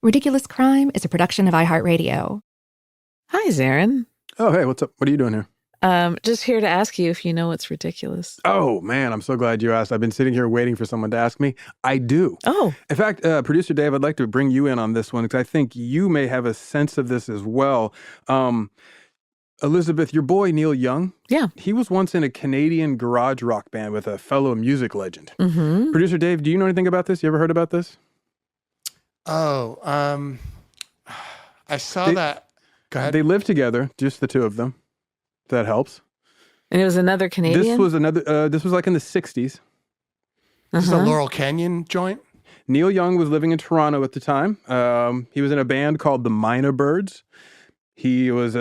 Ridiculous Crime is a production of iHeartRadio. Hi, Zaron. Oh, hey, what's up? What are you doing here? Just here to ask you if you know what's ridiculous. Oh, man, I'm so glad you asked. I've been sitting here waiting for someone to ask me. I do. Oh. In fact, Producer Dave, I'd like to bring you in on this one because I think you may have a sense of this as well. Elizabeth, your boy Neil Young. Yeah. He was once in a Canadian garage rock band with a fellow music legend. Mm-hmm. Producer Dave, do you know anything about this? You ever heard about this? Oh, I saw that. Go ahead. They lived together, just the two of them. If that helps. And it was another Canadian? This was like in the 60s. This is a Laurel Canyon joint? Neil Young was living in Toronto at the time. He was in a band called the Minor Birds. He was,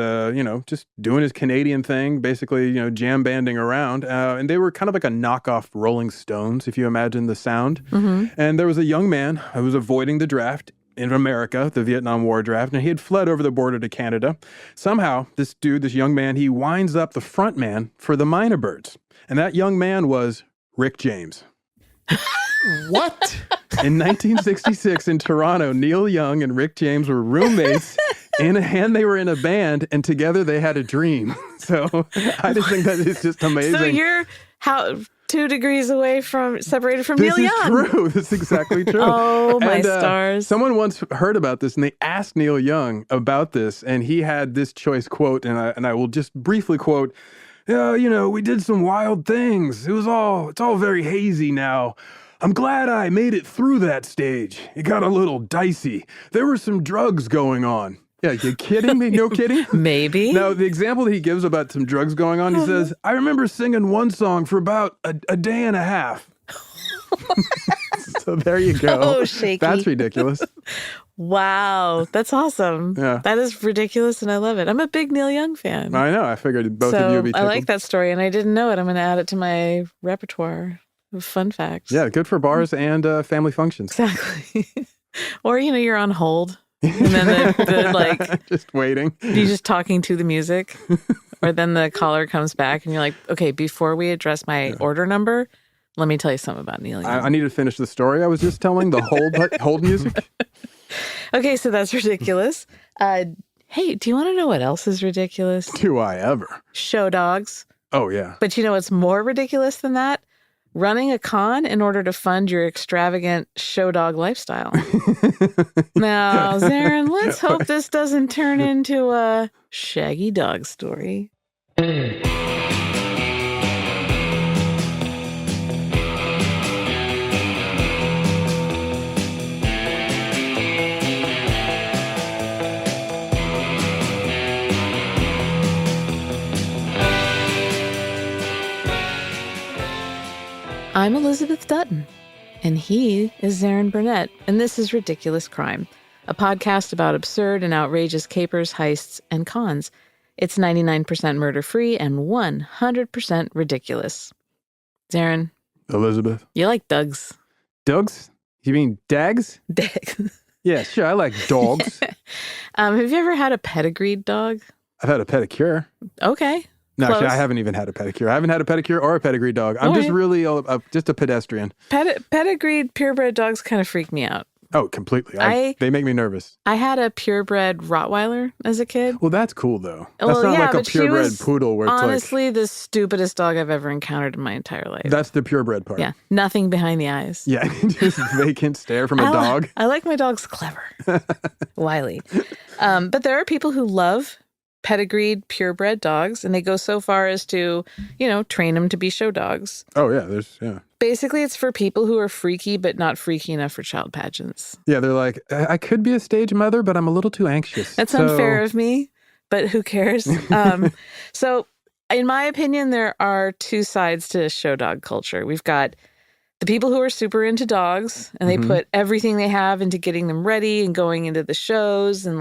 just doing his Canadian thing, basically, jam banding around. And they were kind of like a knockoff Rolling Stones, if you imagine the sound. Mm-hmm. And there was a young man who was avoiding the draft in America, the Vietnam War draft, and he had fled over the border to Canada. Somehow, this young man, he winds up the front man for the Minor Birds. And that young man was Rick James. What? In 1966 in Toronto, Neil Young and Rick James were roommates, and they were in a band, and together they had a dream. So I just think that it's just amazing. So you're 2 degrees away separated from Neil Young. This is true. This is exactly true. Oh, my stars. Someone once heard about this, and they asked Neil Young about this, and he had this choice quote, and I will just briefly quote, we did some wild things. It's all very hazy now. I'm glad I made it through that stage. It got a little dicey. There were some drugs going on. Yeah, you kidding me? No kidding? Maybe. Now, the example that he gives about some drugs going on, he says, I remember singing one song for about a day and a half. So there you go. Oh, shaky. That's ridiculous. Wow. That's awesome. Yeah. That is ridiculous, and I love it. I'm a big Neil Young fan. I know. I figured both of you would be tickled. I like that story, and I didn't know it. I'm going to add it to my repertoire of fun facts. Yeah, good for bars and family functions. Exactly. Or, you're on hold. And then the just waiting. You're just talking to the music. Or then the caller comes back and you're like, okay, before we address my order number, let me tell you something about Neil Young. I need to finish the story I was just telling, the hold music. Okay, so that's ridiculous. Hey, do you want to know what else is ridiculous? Do I ever? Show dogs. Oh, yeah. But you know what's more ridiculous than that? Running a con in order to fund your extravagant show dog lifestyle. Now, Zaron, let's hope this doesn't turn into a shaggy dog story. I'm Elizabeth Dutton, and he is Zaron Burnett, and this is Ridiculous Crime, a podcast about absurd and outrageous capers, heists, and cons. It's 99% murder-free and 100% ridiculous. Zaron. Elizabeth. You like dogs. Dogs? You mean dags? Dags. Yeah, sure. I like dogs. Have you ever had a pedigreed dog? I've had a pedicure. Okay. No, Close. actually, I haven't even had a pedicure. I haven't had a pedicure or a pedigree dog. I'm just really just a pedestrian. Pedigreed purebred dogs kind of freak me out. Oh, completely. They make me nervous. I had a purebred Rottweiler as a kid. Well, that's cool, though. That's not like a purebred poodle where it's honestly the stupidest dog I've ever encountered in my entire life. That's the purebred part. Yeah. Nothing behind the eyes. Yeah. Just vacant stare from a dog. I like my dogs clever. Wily. But there are people who love pedigreed purebred dogs, and they go so far as to, train them to be show dogs. Oh, yeah. Basically, it's for people who are freaky, but not freaky enough for child pageants. Yeah, they're like, I could be a stage mother, but I'm a little too anxious. That's unfair of me, but who cares? So, in my opinion, there are two sides to show dog culture. We've got the people who are super into dogs, and they put everything they have into getting them ready and going into the shows, and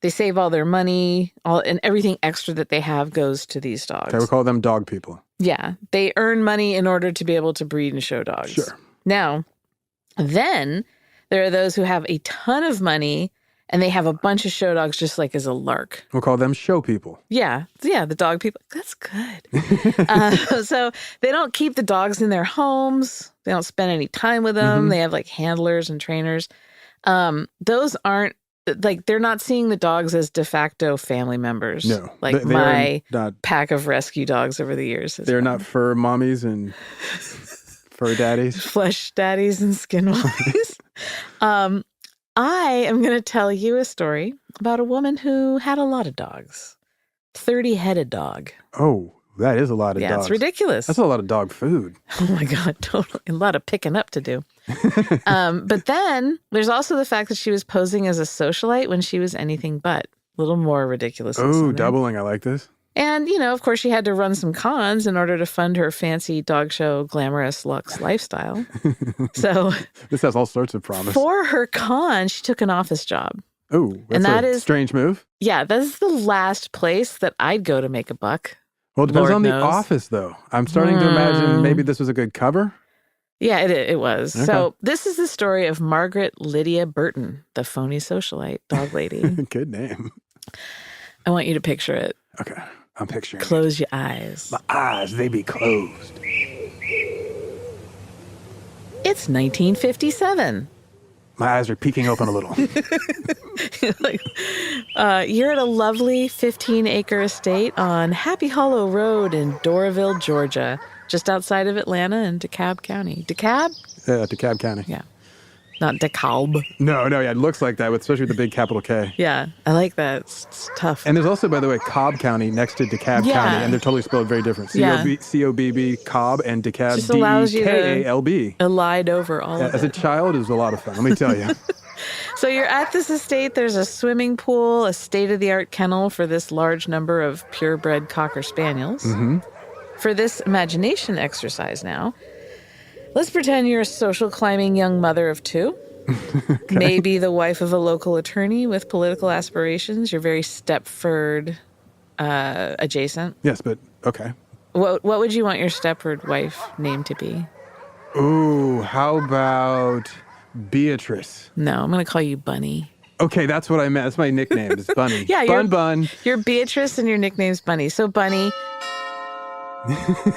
they save all their money, and everything extra that they have goes to these dogs. I would call them dog people. Yeah. They earn money in order to be able to breed and show dogs. Sure. Now, then there are those who have a ton of money and they have a bunch of show dogs just like as a lark. We'll call them show people. Yeah. Yeah, the dog people. That's good. So they don't keep the dogs in their homes. They don't spend any time with them. They have handlers and trainers. Those aren't, like, they're not seeing the dogs as de facto family members. No. Like they my are not, pack of rescue dogs over the years. They're not fur mommies and fur daddies. Flesh daddies and skin mommies. I am going to tell you a story about a woman who had a lot of dogs. 30-headed dog. Oh, that is a lot of dogs. Yeah, it's ridiculous. That's a lot of dog food. Oh my God, totally. A lot of picking up to do. But then there's also the fact that she was posing as a socialite when she was anything but. A little more ridiculous. Oh, doubling. I like this. And, of course, she had to run some cons in order to fund her fancy dog show, glamorous luxe lifestyle. So this has all sorts of promise. For her con, she took an office job. Oh, that's a strange move. Yeah, that's the last place that I'd go to make a buck. Well, it depends Lord on knows. The office, though. I'm starting to imagine maybe this was a good cover. Yeah, it was. Okay. So this is the story of Margaret Lydia Burton, the phony socialite dog lady. Good name. I want you to picture it. Okay, I'm picturing Close your eyes. My eyes, they be closed. It's 1957. My eyes are peeking open a little. You're at a lovely 15-acre estate on Happy Hollow Road in Doraville, Georgia, just outside of Atlanta in DeKalb County. DeKalb? Yeah, DeKalb County. Yeah. Not DeKalb. No, yeah, it looks like that, especially with the big capital K. Yeah, I like that. It's tough. And there's also, by the way, Cobb County next to DeKalb County, and they're totally spelled very different. C-O-B-B, Cobb, and DeKalb, just allows D-E-K-A-L-B. You to elide over all of it. As a child, it was a lot of fun, let me tell you. So you're at this estate. There's a swimming pool, a state-of-the-art kennel for this large number of purebred Cocker Spaniels. Mm-hmm. For this imagination exercise now, let's pretend you're a social climbing young mother of two. Okay. Maybe the wife of a local attorney with political aspirations. You're very Stepford adjacent. Yes, but okay. What would you want your Stepford wife name to be? Ooh, how about Beatrice? No, I'm going to call you Bunny. Okay, that's what I meant. That's my nickname. It's Bunny. Yeah, Bun. You're Beatrice and your nickname's Bunny. So Bunny,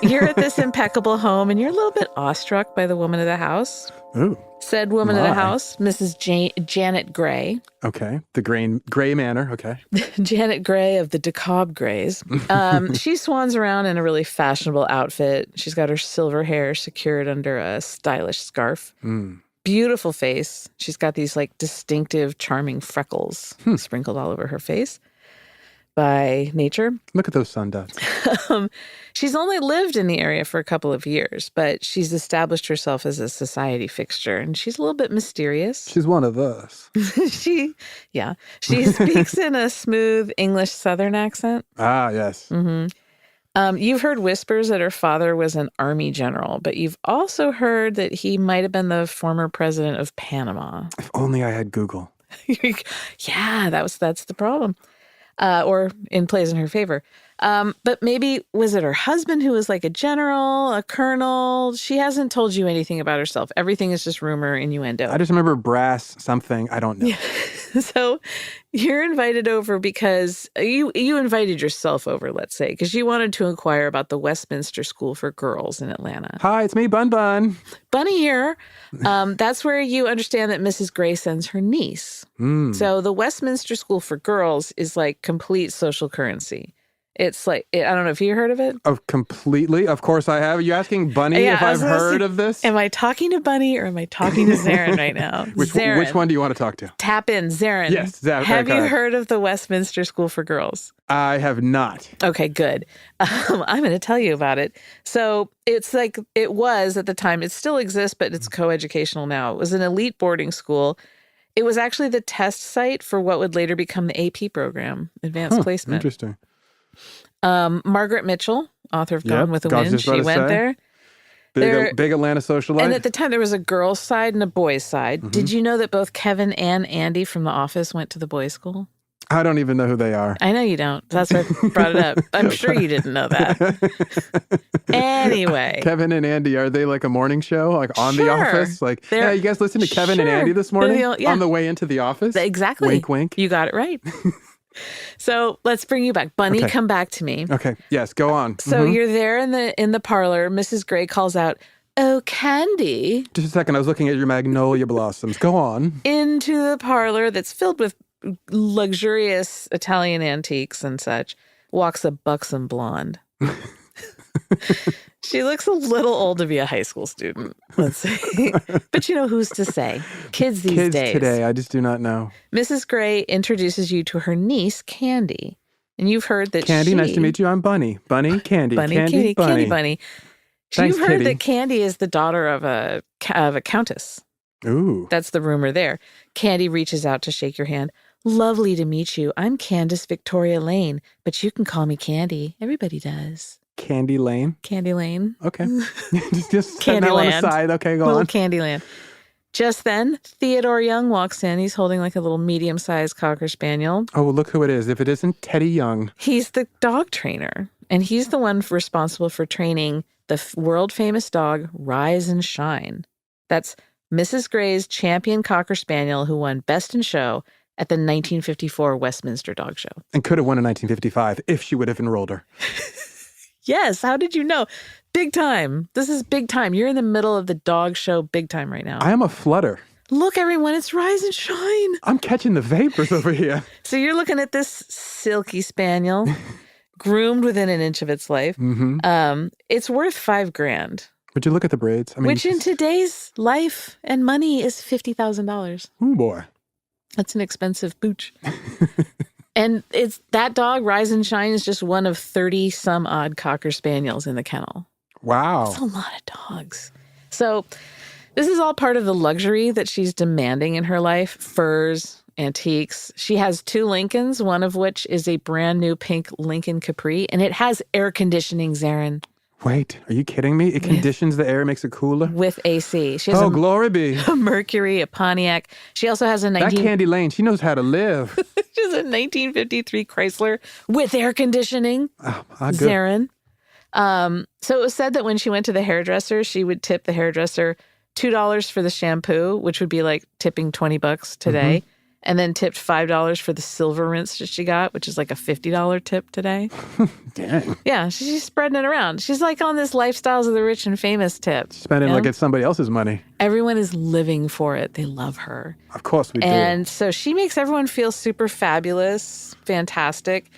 you're at this impeccable home and you're a little bit awestruck by the woman of the house. Ooh. Said woman of the house, Mrs. Janet Gray. Okay, the Gray Manor, okay. Janet Gray of the DeKalb Grays. She swans around in a really fashionable outfit. She's got her silver hair secured under a stylish scarf. Beautiful face. She's got these like distinctive, charming freckles sprinkled all over her face by nature. Look at those sun dots. She's only lived in the area for a couple of years, but she's established herself as a society fixture, and she's a little bit mysterious. She's one of us. She speaks in a smooth English Southern accent. Ah, yes. Mm-hmm. You've heard whispers that her father was an army general, but you've also heard that he might have been the former president of Panama. If only I had Google. Yeah, that's the problem. Or plays in her favor. But maybe was it her husband who was like a general, a colonel? She hasn't told you anything about herself. Everything is just rumor, innuendo. I just remember brass something. I don't know. Yeah. So you're invited over because you invited yourself over, let's say, because you wanted to inquire about the Westminster School for Girls in Atlanta. Hi, it's me, Bun. Bunny here. That's where you understand that Mrs. Gray sends her niece. So the Westminster School for Girls is like complete social currency. It's like, I don't know if you heard of it. Completely. Of course I have. Are you asking Bunny if I've heard of this? Am I talking to Bunny or am I talking to Zaron right now? Which one do you want to talk to? Tap in, Zaron. Yes. Have you heard of the Westminster School for Girls? I have not. Okay, good. I'm going to tell you about it. So it's like it was at the time. It still exists, but it's coeducational now. It was an elite boarding school. It was actually the test site for what would later become the AP program, Advanced Placement. Interesting. Margaret Mitchell, author of Gone with the Wind, she went there. Big Atlanta socialite. And at the time, there was a girls' side and a boys' side. Mm-hmm. Did you know that both Kevin and Andy from The Office went to the boys' school? I don't even know who they are. I know you don't. That's why I brought it up. I'm sure you didn't know that. Anyway. Kevin and Andy, are they like a morning show? Like on The Office? Like, yeah, you guys listen to Kevin and Andy this morning? On the way into the office? Exactly. Wink, wink. You got it right. So let's bring you back. Bunny, come back to me. Okay. Yes, go on. So you're there in the parlor. Mrs. Gray calls out, "Oh, Candy," Just a second. I was looking at your magnolia blossoms. Go on. into the parlor that's filled with luxurious Italian antiques and such, walks a buxom blonde. She looks a little old to be a high school student, let's say. But you know who's to say? Kids these days. Today, I just do not know. Mrs. Gray introduces you to her niece, Candy. And you've heard that Candy, nice to meet you. I'm Bunny. Bunny, Candy. Candy Bunny. Thanks, You've heard Kitty. that Candy is the daughter of a countess. Ooh. That's the rumor there. Candy reaches out to shake your hand. "Lovely to meet you. I'm Candace Victoria Lane, but you can call me Candy. Everybody does." Candy Lane. Candy Lane. Okay. just setting that one Candyland. aside. Okay, go Little on. Candyland. Just then, Theodore Young walks in. He's holding like a little medium-sized Cocker Spaniel. Oh, look who it is. If it isn't Teddy Young. He's the dog trainer, and he's the one responsible for training the world-famous dog Rise and Shine. That's Mrs. Gray's champion Cocker Spaniel who won Best in Show at the 1954 Westminster Dog Show. And could have won in 1955 if she would have enrolled her. Yes, how did you know? Big time. This is big time. You're in the middle of the dog show big time right now. I am a flutter. Look, everyone, it's Rise and Shine. I'm catching the vapors over here. So you're looking at this silky spaniel, groomed within an inch of its life. Mm-hmm. It's worth $5,000. Would you look at the braids? I mean, Which in today's life and money is $50,000. Oh, boy. That's an expensive pooch. And it's that dog, Rise and Shine, is just one of 30 some odd Cocker Spaniels in the kennel. Wow. That's a lot of dogs. So this is all part of the luxury that she's demanding in her life. Furs, antiques. She has 2 Lincolns, one of which is a brand new pink Lincoln Capri, and it has air conditioning, Zaron. Wait, are you kidding me? It conditions the air, makes it cooler? With AC. She has glory be. a Mercury, a Pontiac. She also has a That Candy Lane, she knows how to live. She has a 1953 Chrysler with air conditioning. Oh, good. Zaron. So it was said that when she went to the hairdresser, she would tip the hairdresser $2 for the shampoo, which would be like tipping $20 today, and then tipped $5 for the silver rinse that she got, which is like a $50 tip today. Dang. Yeah, she's spreading it around. She's like on this lifestyles of the rich and famous tip. Spending like it's somebody else's money. Everyone is living for it. They love her. Of course we do. And so she makes everyone feel super fabulous, fantastic.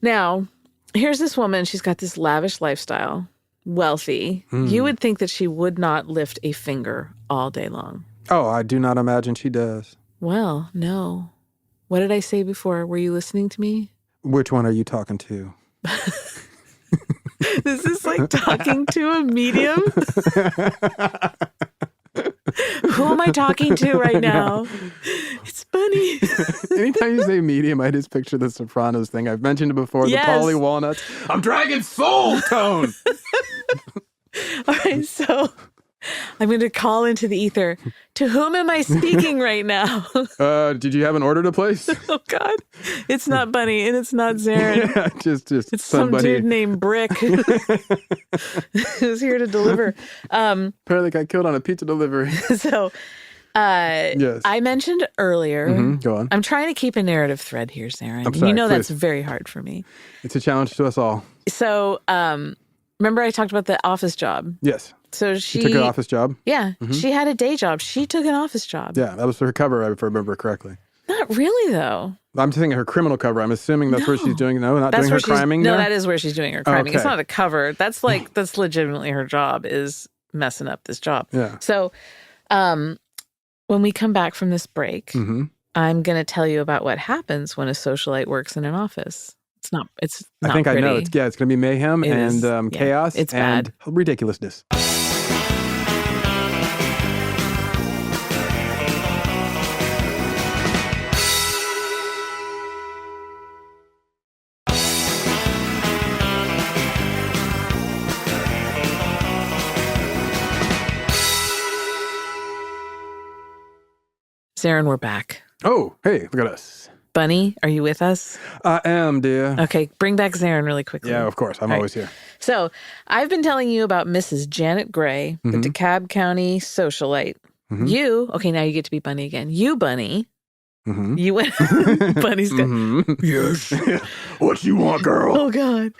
Now, here's this woman. She's got this lavish lifestyle, wealthy. You would think that she would not lift a finger all day long. Oh, I do not imagine she does. Well, no. What did I say before? Were you listening to me? Which one are you talking to? This is like talking to a medium. Who am I talking to right now? It's Bunny. Anytime you say medium, I just picture the Sopranos thing. I've mentioned it before, Yes. the Polly Walnuts. I'm dragging soul tone. All right, so I'm going to call into the ether. To whom am I speaking right now? Did you have an order to place? Oh, God. It's not Bunny, and it's not Zaron. Yeah, just It's somebody. some dude named Brick who's here to deliver. Apparently got killed on a pizza delivery. So Yes. I mentioned earlier, Go on. I'm trying to keep a narrative thread here, Zaron. I'm sorry, You know that's please. very hard for me. It's a challenge to us all. So remember I talked about the office job? Yes. So She took an office job. Yeah, she had a day job. She took an office job. Yeah, that was her cover, if I remember correctly. Not really, though. I'm thinking her criminal cover. I'm assuming that's where she's doing. No, not That's doing where her she's criming. No, there? that is where she's doing her criming. It's Okay. not a cover. That's like that's legitimately her job is messing up this job. Yeah. So when we come back from this break, I'm going to tell you about what happens when a socialite works in an office. It's not I think pretty. I know. It's going to be mayhem It and is, yeah. chaos It's and bad. ridiculousness. Zaron, we're back. Oh, hey, look at us. Bunny, are you with us? I am, dear. Okay, bring back Zaron really quickly. Yeah, of course. I'm All right. always here. So I've been telling you about Mrs. Janet Gray, the DeKalb County socialite. You, okay, now you get to be Bunny again. You, Bunny, Mm-hmm. You went, Bunny's good. Mm-hmm. Yes. What you want, girl? Oh, God.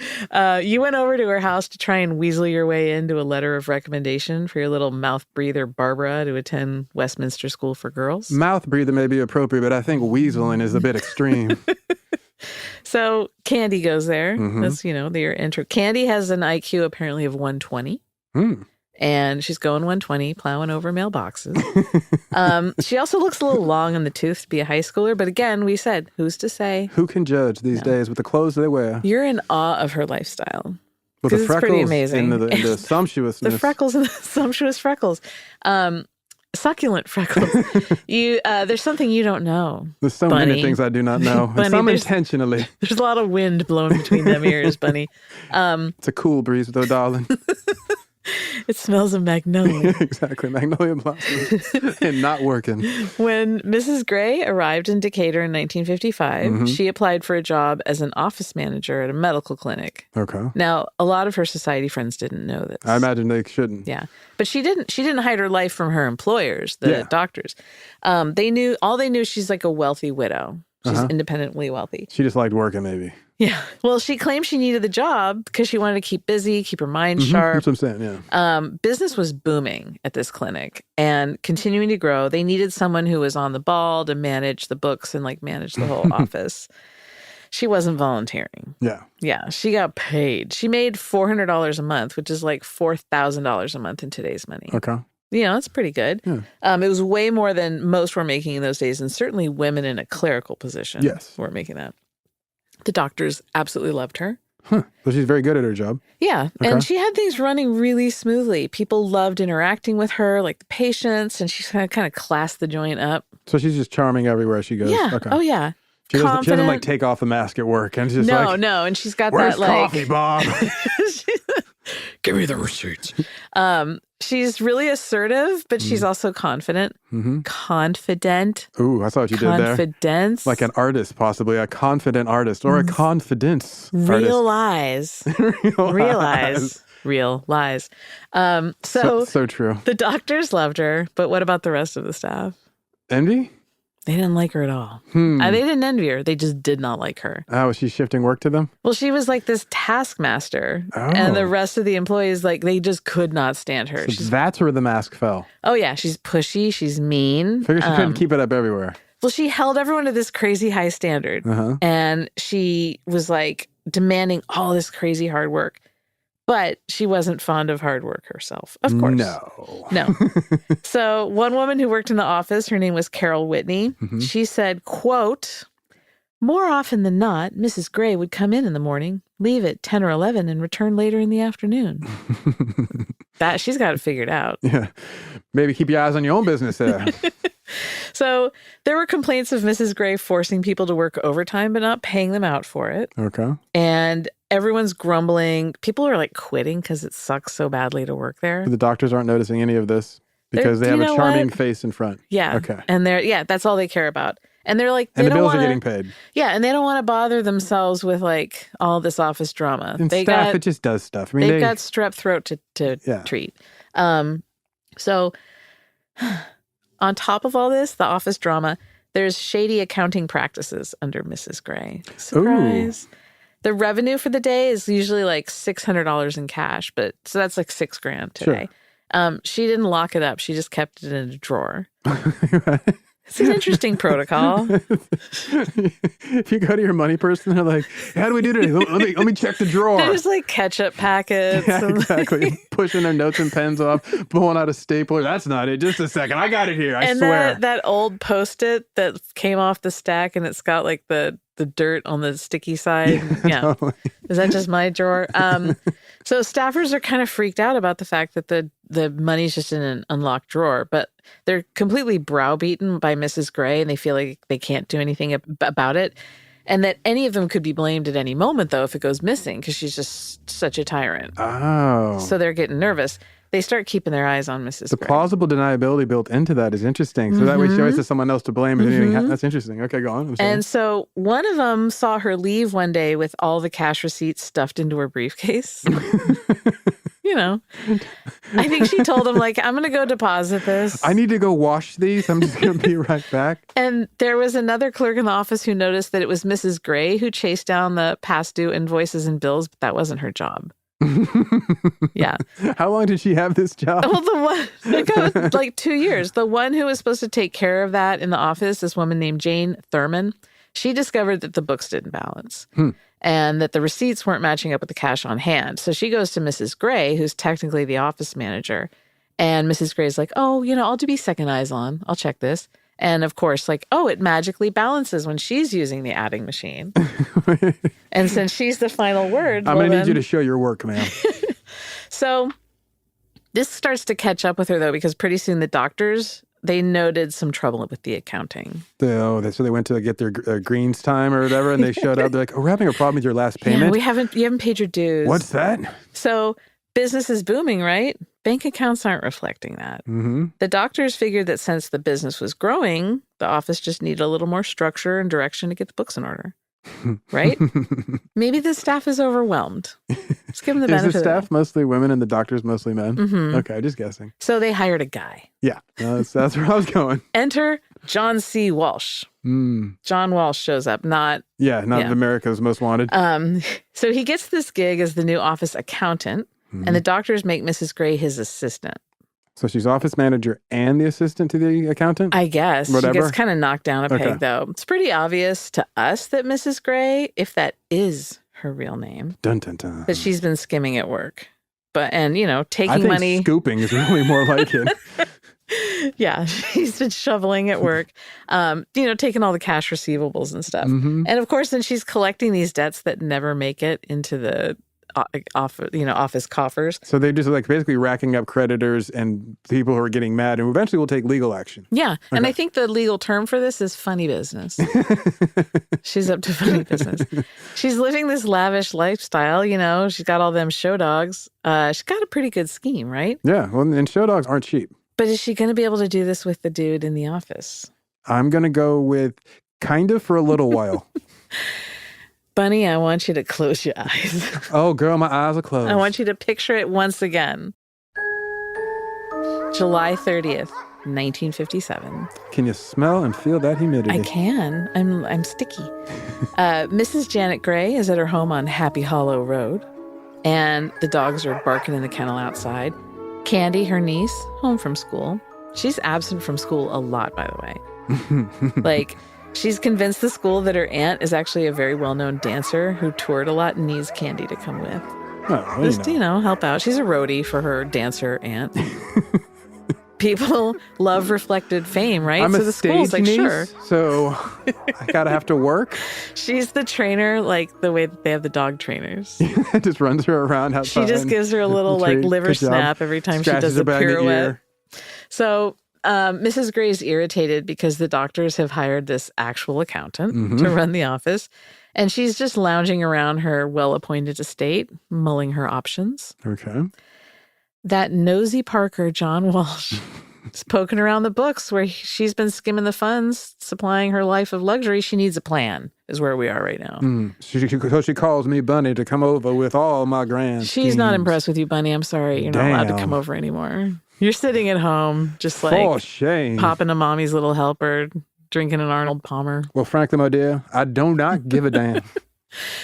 You went over to her house to try and weasel your way into a letter of recommendation for your little mouth breather, Barbara, to attend Westminster School for Girls. Mouth breather may be appropriate, but I think weaseling is a bit extreme. So Candy goes there. Mm-hmm. That's, their intro. Candy has an IQ apparently of 120. And she's going 120, plowing over mailboxes. She also looks a little long in the tooth to be a high schooler. But again, we said, who's to say? Who can judge these days with the clothes they wear? You're in awe of her lifestyle. With the it's freckles pretty amazing. and the sumptuousness. The freckles and the sumptuous freckles. Succulent freckles. There's something you don't know. There's so Bunny. many things I do not know. Bunny, and some intentionally. There's a lot of wind blowing between them ears, Bunny. It's a cool breeze, though, darling. It smells of magnolia. Exactly. Magnolia blossoms. And not working. When Mrs. Gray arrived in Decatur in 1955, she applied for a job as an office manager at a medical clinic. Okay. Now, a lot of her society friends didn't know this. I imagine they shouldn't. Yeah. But she didn't hide her life from her employers, the doctors. They knew she's like a wealthy widow. She's independently wealthy. She just liked working, maybe. Yeah. Well, she claimed she needed the job because she wanted to keep busy, keep her mind sharp. That's what I'm saying, yeah. Business was booming at this clinic and continuing to grow. They needed someone who was on the ball to manage the books and manage the whole office. She wasn't volunteering. Yeah. Yeah. She got paid. She made $400 a month, which is like $4,000 a month in today's money. Okay. That's pretty good. Yeah. It was way more than most were making in those days, and certainly women in a clerical position were making that. The doctors absolutely loved her. Huh. So she's very good at her job. Yeah. Okay. And she had things running really smoothly. People loved interacting with her, like the patients, and she kind of classed the joint up. So she's just charming everywhere she goes. Yeah. Okay. Oh, yeah. She doesn't take off the mask at work and just no. And she's got where's that coffee, Bob? Give me the receipts. She's really assertive, but she's also confident. Confident. Ooh, I saw what you did there. Confidence. Like an artist, possibly a confident artist or a confidence Realize. artist. Realize. Real lies. So true. The doctors loved her, but what about the rest of the staff? Envy? They didn't like her at all. They didn't envy her. They just did not like her. Oh, was she shifting work to them? Well, she was like this taskmaster. And the rest of the employees, they just could not stand her. So that's where the mask fell. Oh, yeah. She's pushy. She's mean. Figured she couldn't keep it up everywhere. Well, she held everyone to this crazy high standard. And she was demanding all this crazy hard work. But she wasn't fond of hard work herself, of course. No. So one woman who worked in the office, her name was Carol Whitney. She said, quote, more often than not, Mrs. Gray would come in the morning, leave at 10 or 11, and return later in the afternoon. That she's got it figured out. Yeah. Maybe keep your eyes on your own business there. So there were complaints of Mrs. Gray forcing people to work overtime but not paying them out for it. Okay. And everyone's grumbling. People are quitting because it sucks so badly to work there. The doctors aren't noticing any of this because they have a charming face in front. Yeah. Okay. And that's all they care about. And they're like, and the bills are getting paid. Yeah, and they don't want to bother themselves with all this office drama. And staff, it just does stuff. I mean, they've got strep throat to treat. So on top of all this, the office drama, there's shady accounting practices under Mrs. Gray. Surprise. Ooh. The revenue for the day is usually $600 in cash, so that's $6,000 today. Sure. She didn't lock it up. She just kept it in a drawer. It's an interesting protocol. If you go to your money person, they're like, how do we do today? Let me check the drawer. There's ketchup packets. Yeah, exactly. Pushing their notes and pens off, pulling out a stapler. That's not it. Just a second. I got it here. I swear. And that old Post-it that came off the stack and it's got the dirt on the sticky side. Yeah. Totally. Is that just my drawer? So staffers are kind of freaked out about the fact that the money's just in an unlocked drawer, but they're completely browbeaten by Mrs. Gray and they feel like they can't do anything about it. And that any of them could be blamed at any moment, though, if it goes missing, because she's just such a tyrant. Oh. So they're getting nervous. They start keeping their eyes on Mrs. The Gray. plausible deniability built into that is interesting. So that way she always has someone else to blame. That's interesting. Okay, go on. And so one of them saw her leave one day with all the cash receipts stuffed into her briefcase. I think she told him, like, I'm going to go deposit this. I need to go wash these. I'm just going to be right back. And there was another clerk in the office who noticed that it was Mrs. Gray who chased down the past due invoices and bills, but that wasn't her job. Yeah. How long did she have this job? Well, it got like 2 years. The one who was supposed to take care of that in the office, this woman named Jane Thurman, she discovered that the books didn't balance. And that the receipts weren't matching up with the cash on hand. So she goes to Mrs. Gray, who's technically the office manager. And Mrs. Gray's like, oh, I'll be second eyes on. I'll check this. And of course, like, oh, it magically balances when she's using the adding machine. And since she's the final word. I'm going to need you to show your work, ma'am. So this starts to catch up with her, though, because pretty soon the doctors, they noted some trouble with the accounting. So they went to get their greens time or whatever, and they showed up. They're like, oh, we're having a problem with your last payment. Yeah, you haven't paid your dues. What's that? So business is booming, right? Bank accounts aren't reflecting that. Mm-hmm. The doctors figured that since the business was growing, the office just needed a little more structure and direction to get the books in order. Right? Maybe the staff is overwhelmed. Let's give them the benefit. Is the staff mostly women and the doctors mostly men? Mm-hmm. Okay, just guessing. So they hired a guy. Yeah, that's where I was going. Enter John C. Walsh. John Walsh shows up, not America's Most Wanted. So he gets this gig as the new office accountant, and the doctors make Mrs. Gray his assistant. So she's office manager and the assistant to the accountant? I guess. Whatever. She gets kind of knocked down a peg, though. It's pretty obvious to us that Mrs. Gray, if that is her real name, dun, dun, dun, that she's been skimming at work. Taking I think money. Scooping is really more like it. Yeah, she's been shoveling at work, taking all the cash receivables and stuff. Mm-hmm. And of course, then she's collecting these debts that never make it into the office coffers. So they just basically racking up creditors and people who are getting mad, and eventually will take legal action. Yeah. Okay. And I think the legal term for this is funny business. She's up to funny business. She's living this lavish lifestyle, she's got all them show dogs. She's got a pretty good scheme, right? Yeah. Well, and show dogs aren't cheap. But is she going to be able to do this with the dude in the office? I'm going to go with kind of for a little while. Bunny, I want you to close your eyes. Oh, girl, my eyes are closed. I want you to picture it once again. July 30th, 1957. Can you smell and feel that humidity? I can. I'm sticky. Mrs. Janet Gray is at her home on Happy Hollow Road, and the dogs are barking in the kennel outside. Candy, her niece, home from school. She's absent from school a lot, by the way. She's convinced the school that her aunt is actually a very well-known dancer who toured a lot and needs Candy to come with. Oh, Just, help out. She's a roadie for her dancer aunt. People love reflected fame, right? I'm so a the stage school's niece, sure. so I gotta have to work. She's the trainer, like the way that they have the dog trainers. Just runs her around outside. She just gives her a little liver snap every time she does a pirouette. So Mrs. Gray is irritated because the doctors have hired this actual accountant to run the office. And she's just lounging around her well-appointed estate, mulling her options. Okay. That nosy Parker, John Walsh, is poking around the books where she's been skimming the funds, supplying her life of luxury. She needs a plan, is where we are right now. So she calls me Bunny to come over with all my grand She's not schemes. impressed with you, Bunny. I'm sorry. You're not allowed to come over anymore. You're sitting at home, just For shame. popping a mommy's little helper, drinking an Arnold Palmer. Well, frankly, my dear, I do not give a damn.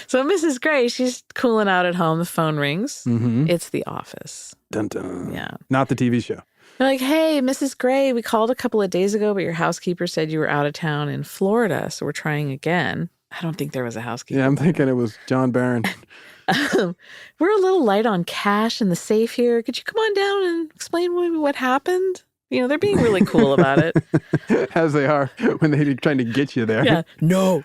So Mrs. Gray, she's cooling out at home. The phone rings. It's the office. Dun, dun. Yeah. Not the TV show. They're like, hey, Mrs. Gray, we called a couple of days ago, but your housekeeper said you were out of town in Florida, so we're trying again. I don't think there was a housekeeper. Yeah, I'm thinking it was John Barron. We're a little light on cash in the safe here. Could you come on down and explain what happened? They're being really cool about it. As they are when they're trying to get you there. Yeah. No.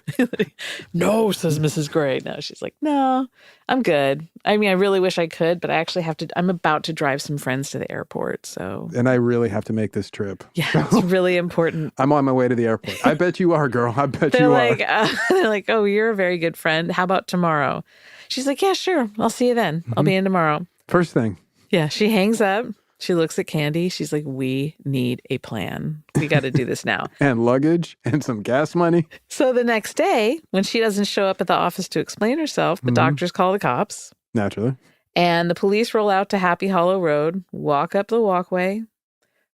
No, says Mrs. Gray. No, she's like, no, I'm good. I mean, I really wish I could, but I actually I'm about to drive some friends to the airport, so. And I really have to make this trip. Yeah, it's really important. I'm on my way to the airport. I bet you are, girl. I bet They're you like, are. They're like, oh, you're a very good friend. How about tomorrow? She's like, yeah, sure. I'll see you then. I'll be in tomorrow. First thing. Yeah, she hangs up. She looks at Candy. She's like, we need a plan. We got to do this now. And luggage and some gas money. So the next day, when she doesn't show up at the office to explain herself, the doctors call the cops. Naturally. And the police roll out to Happy Hollow Road, walk up the walkway.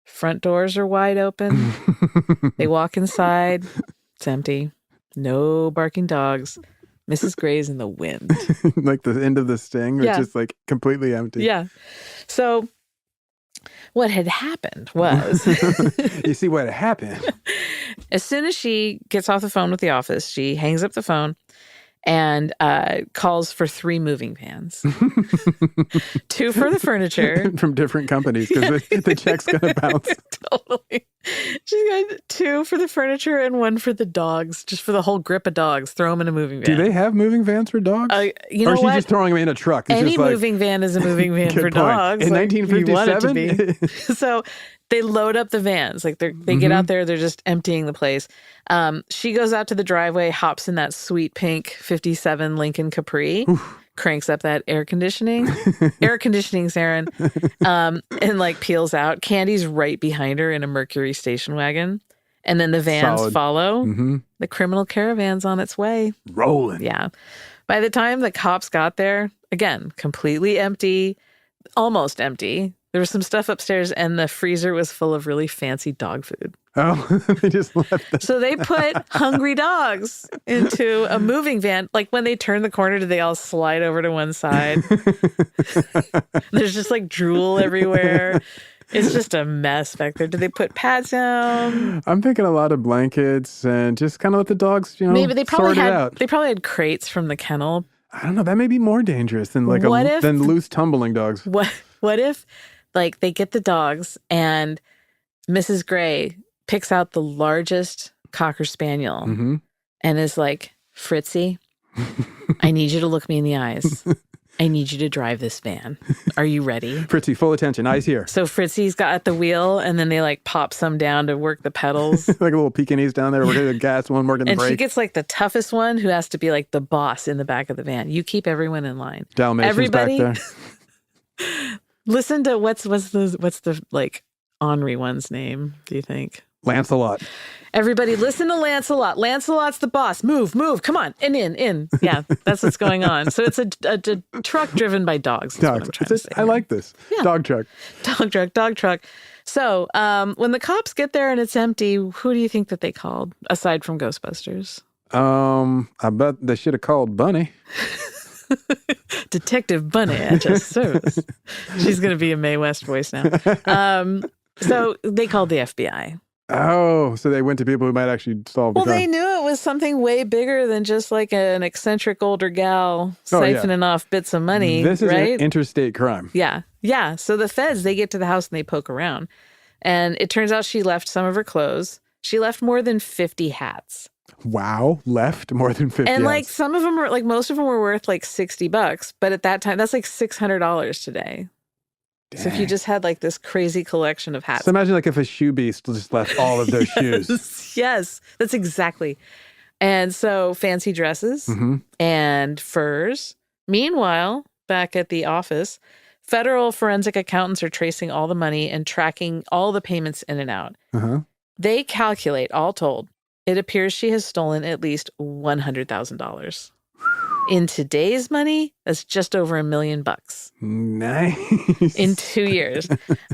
Front doors are wide open. They walk inside. It's empty. No barking dogs. Mrs. Gray's in the wind. Like the end of the sting, it's Yeah. just like completely empty. Yeah. So what had happened was You see what happened? as soon as she gets off the phone with the office, she hangs up the phone and calls for 3 moving vans. 2 for the furniture. From different companies because the check's going to bounce. Totally. She's got 2 for the furniture and 1 for the dogs, just for the whole grip of dogs. Throw them in a moving van. Do they have moving vans for dogs? You or know is she what? just throwing them in a truck? It's Any just like, moving van is a moving van Good for point. dogs. In like, you want it to 1957? be. So they load up the vans. Like they get out there, they're just emptying the place. She goes out to the driveway, hops in that sweet pink 57 Lincoln Capri, cranks up that air conditioning, Zaron, and like peels out. Candy's right behind her in a Mercury station wagon. And then the vans Solid. follow. Mm-hmm. The criminal caravan's on its way. Rolling. Yeah. By the time the cops got there, again, completely empty, almost empty. There was some stuff upstairs and the freezer was full of really fancy dog food. Oh, they just left that. So they put hungry dogs into a moving van. Like when they turn the corner, do they all slide over to one side? There's just like drool everywhere. It's just a mess back there. Did they put pads down? I'm thinking a lot of blankets and just kind of let the dogs, Maybe they probably sort it out. They probably had crates from the kennel. I don't know. That may be more dangerous than like than loose tumbling dogs. What if like they get the dogs and Mrs. Gray picks out the largest Cocker Spaniel and is like, Fritzy, I need you to look me in the eyes. I need you to drive this van. Are you ready? Fritzy, full attention. Eyes here. So Fritzy's got at the wheel and then they like pop some down to work the pedals. Like a little Pekingese down there working the gas, one working the And brake. she gets like the toughest one who has to be like the boss in the back of the van. You keep everyone in line. Dalmatians Everybody, back there. listen to what's the like ornery one's name, do you think? Lancelot. Everybody listen to Lancelot. Lancelot's the boss. Move. Come on. In. Yeah, that's what's going on. So it's a truck driven by dogs. Dogs. I like this. Yeah. Dog truck. Dog truck. So when the cops get there and it's empty, who do you think that they called, aside from Ghostbusters? I bet they should have called Bunny. Detective Bunny at your service. She's going to be a Mae West voice now. So they called the FBI. Oh, so they went to people who might actually solve the Well, crime. they knew it was something way bigger than just like an eccentric older gal siphoning off bits of money. This is right? an interstate crime. Yeah. So the feds, they get to the house and they poke around. And it turns out she left some of her clothes. She left more than 50 hats. Wow. Left more than 50 And like hats. some of them were like, most of them were worth like $60. But at that time, that's like $600 today. So if you just had like this crazy collection of hats. So imagine like if a shoe beast just left all of those shoes. Yes, that's exactly. And so fancy dresses and furs. Meanwhile, back at the office, federal forensic accountants are tracing all the money and tracking all the payments in and out. They calculate, all told, it appears she has stolen at least $100,000. In today's money, that's just over $1 million. Nice. In 2 years.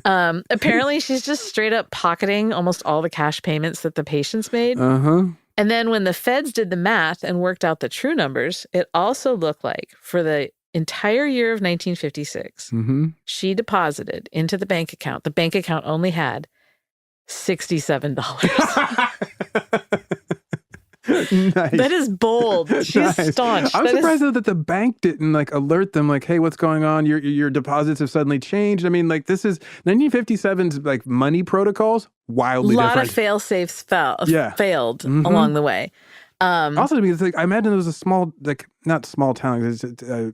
Apparently, she's just straight up pocketing almost all the cash payments that the patients made. And then when the feds did the math and worked out the true numbers, it also looked like for the entire year of 1956, she deposited into the bank account. The bank account only had $67. Nice. That is bold. She's Nice. staunch. I'm surprised though that the bank didn't like alert them like, hey, what's going on? Your deposits have suddenly changed. I mean, like this is 1957's like money protocols wildly different. A lot of fail safes failed Mm-hmm. along the way. Also, because like I imagine it was a small, like not small town,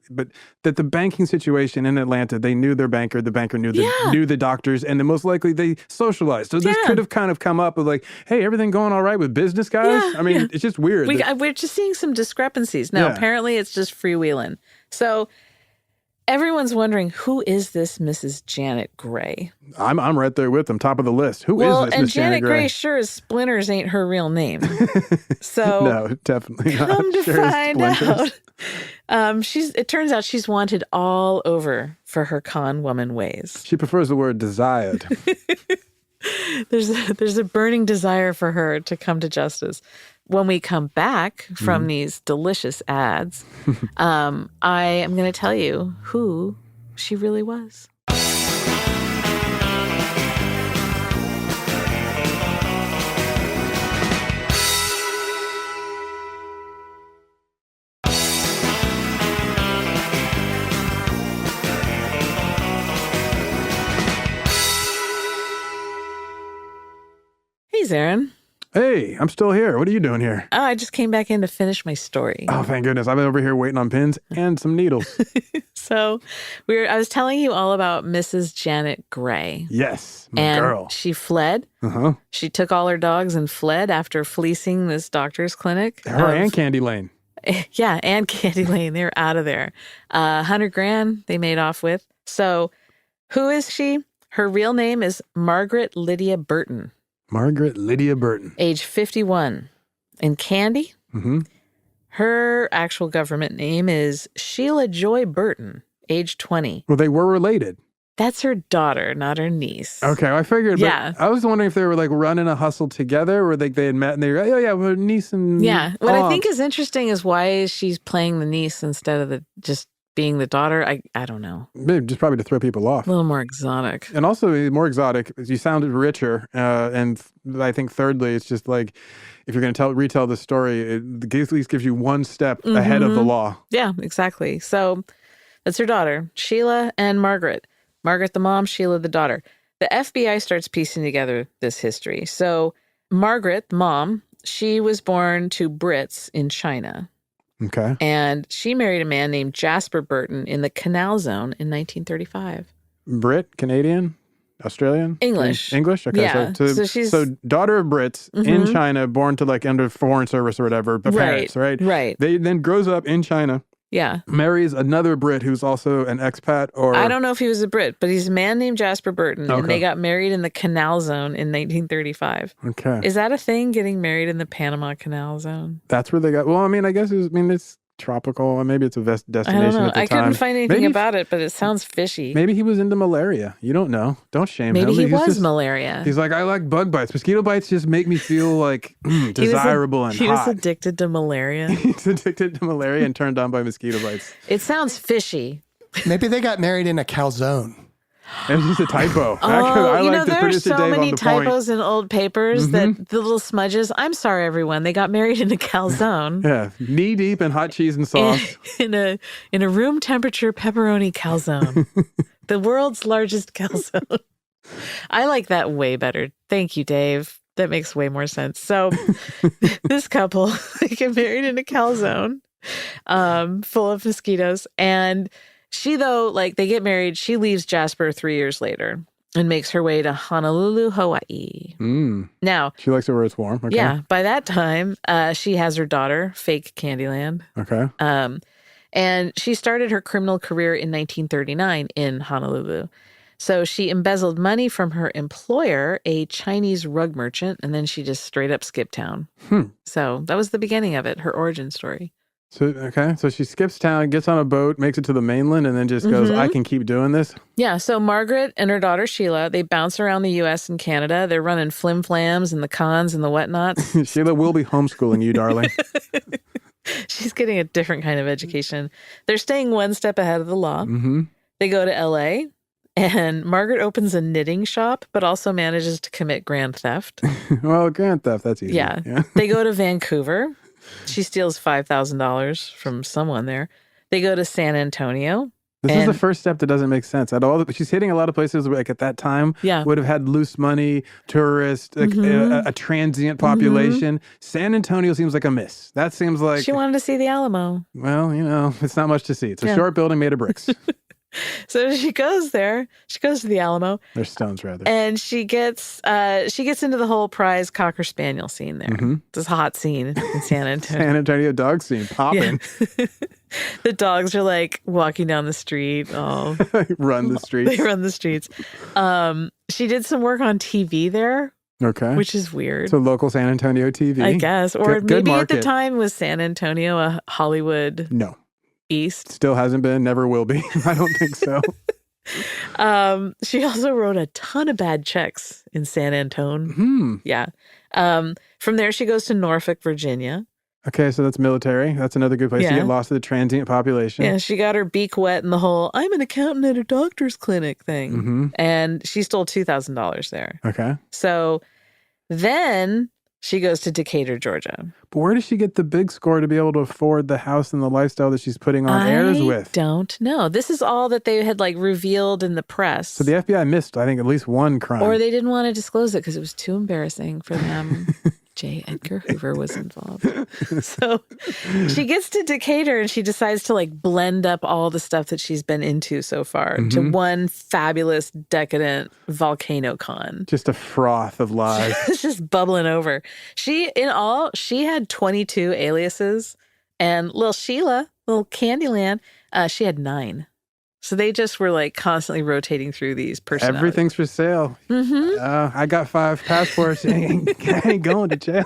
but that the banking situation in Atlanta, they knew their banker, the banker knew the doctors, and then most likely they socialized. So this could have kind of come up with like, hey, everything going all right with business, guys? I mean, it's just weird. We're just seeing some discrepancies. No, apparently it's just freewheeling. So everyone's wondering, who is this Mrs. Janet Gray? I'm right there with them, top of the list. Who is this and Miss Janet Gray? sure as Splinters ain't her real name. So No, definitely not. come to Sure as find Splinters. out, it turns out she's wanted all over for her con woman ways. She prefers the word desired. There's a burning desire for her to come to justice. When we come back from these delicious ads, I am going to tell you who she really was. Hey, Zaron. Hey, I'm still here. What are you doing here? Oh, I just came back in to finish my story. Oh, thank goodness. I've been over here waiting on pins and some needles. So I was telling you all about Mrs. Janet Gray. Yes, my And girl. she fled. Uh-huh. She took all her dogs and fled after fleecing this doctor's clinic. Her and Candy Lane. Yeah, and Candy Lane. They were out of there. $100,000 they made off with. So who is she? Her real name is Margaret Lydia Burton. Margaret Lydia Burton. Age 51. And Candy? Mm-hmm. Her actual government name is Sheila Joy Burton, age 20. Well, they were related. That's her daughter, not her niece. Okay, I figured. Yeah. But I was wondering if they were like running a hustle together, or they had met and they were, oh yeah, we're niece and Yeah. What I aunt. think is interesting is why she's playing the niece instead of just being the daughter. I don't know. Maybe just probably to throw people off. A little more exotic. And also more exotic, you sounded richer. And I think thirdly, it's just like, if you're going to retell the story, it at least gives you one step ahead of the law. Yeah, exactly. So that's her daughter, Sheila and Margaret. Margaret the mom, Sheila the daughter. The FBI starts piecing together this history. So Margaret, the mom, she was born to Brits in China. Okay. And she married a man named Jasper Burton in the Canal Zone in 1935. Brit, Canadian, Australian? English. English? Okay. Yeah. So she's daughter of Brits in China, born to like under foreign service or whatever, but parents, right? Right. They then grows up in China, Yeah. marries another Brit who's also an expat or... I don't know if he was a Brit, but he's a man named Jasper Burton, and they got married in the Canal Zone in 1935. Okay. Is that a thing, getting married in the Panama Canal Zone? That's where they got... Well, I mean, I guess it's tropical, and maybe it's a I destination don't know. at the I time. couldn't find anything Maybe- about it, but it sounds fishy. Maybe he was into malaria. You don't know. Don't shame Maybe him. he He's was just- malaria. He's like, I like bug bites. Mosquito bites just make me feel like desirable and He hot. was addicted to malaria. He's addicted to malaria and turned on by mosquito bites. It sounds fishy. Maybe they got married in a calzone. It was just a typo. Oh, I you know, like the there are producer so Dave many on the point. typos in old papers that the little smudges. I'm sorry, everyone. They got married in a calzone. Yeah, knee deep in hot cheese and sauce. in a room temperature pepperoni calzone. The world's largest calzone. I like that way better. Thank you, Dave. That makes way more sense. So this couple, they get married in a calzone full of mosquitoes. And she, though, like they get married, she leaves Jasper 3 years later and makes her way to Honolulu, Hawaii. Now, She likes it where it's warm. Okay. yeah, by that time, she has her daughter, fake Candyland. Okay. And she started her criminal career in 1939 in Honolulu. So she embezzled money from her employer, a Chinese rug merchant, and then she just straight up skipped town. So that was the beginning of it, her origin story. So she skips town, gets on a boat, makes it to the mainland, and then just goes, I can keep doing this. Yeah, so Margaret and her daughter Sheila, they bounce around the U.S. and Canada. They're running flim-flams and the cons and the whatnots. Sheila will be homeschooling you, darling. She's getting a different kind of education. They're staying one step ahead of the law. They go to L.A., and Margaret opens a knitting shop, but also manages to commit grand theft. Well, grand theft, that's easy. Yeah. They go to Vancouver. She steals $5,000 from someone there. They go to San Antonio. This is the first step that doesn't make sense at all. She's hitting a lot of places where, like at that time, would have had loose money, tourists, like, a transient population. San Antonio seems like a miss. That seems like... She wanted to see the Alamo. Well, you know, it's not much to see. It's a short building made of bricks. So she goes there. She goes to the Alamo. They're stones, rather. And she gets into the whole prize Cocker Spaniel scene there. Mm-hmm. This hot scene in San Antonio. San Antonio dog scene, popping. Yeah. The dogs are like walking down the street. Oh, Run the streets. They run the streets. She did some work on TV there, Okay. which is weird. So local San Antonio TV. I guess. Or Good maybe at the market. time was San Antonio a Hollywood No. East. Still hasn't been, never will be. I don't think so. She also wrote a ton of bad checks in San Antone. Yeah. From there, she goes to Norfolk, Virginia. Okay, so that's military. That's another good place to Yeah. get lost to the transient population. Yeah, she got her beak wet in the whole "I'm an accountant at a doctor's clinic" thing. Mm-hmm. And she stole $2,000 there. Okay. So then she goes to Decatur, Georgia. But where does she get the big score to be able to afford the house and the lifestyle that she's putting on airs with? I don't know. This is all that they had like revealed in the press. So the FBI missed, I think, at least one crime. Or they didn't want to disclose it because it was too embarrassing for them. J. Edgar Hoover was involved. So she gets to Decatur and she decides to like blend up all the stuff that she's been into so far to one fabulous, decadent volcano con. Just a froth of lies. It's just bubbling over. She had 22 aliases, and little Sheila, little Candyland, she had 9. So they just were like constantly rotating through these personalities. Everything's for sale. Mm-hmm. I got 5 passports. I ain't going to jail.